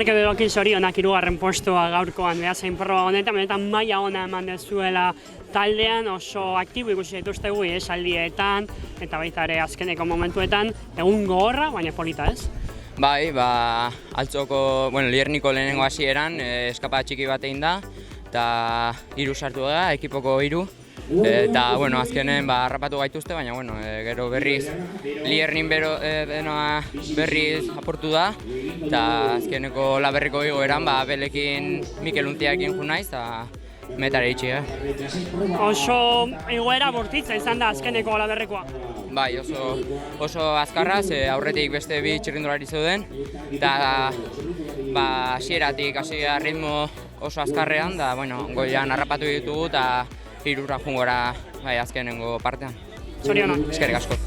Marko Begokin zorionak 3. postua gaurkoan behazein proba honetan, benetan maila ona eman dezuela taldean, oso aktibo ikusi dituztegu esaldietan eta baita ere azkeneko momentuetan, egun gogorra, baina polita ez? Bai, altzoko, Lierniko lehenengo hasieran eskapa txiki bat egin da, eta 3 sartu da, ekipoko 3. Eta, azkenen harrapatu gaituzte, baina, gero berriz Liernin berriz aportu da, eta azkeneko laberriko igoeran, Belekin Mikel Untiakin jo naiz, eta metara itxi, Oso igoera bortitza izan da azkeneko laberrekoa. Bai, oso azkarra, aurretik beste 2 txirrindulari zeuden, eta hasieratik hasi ritmo oso azkarrean, da, goian harrapatu ditugu, eta 3 jungora azkenengo partean. Zorionak. Eskerrik asko.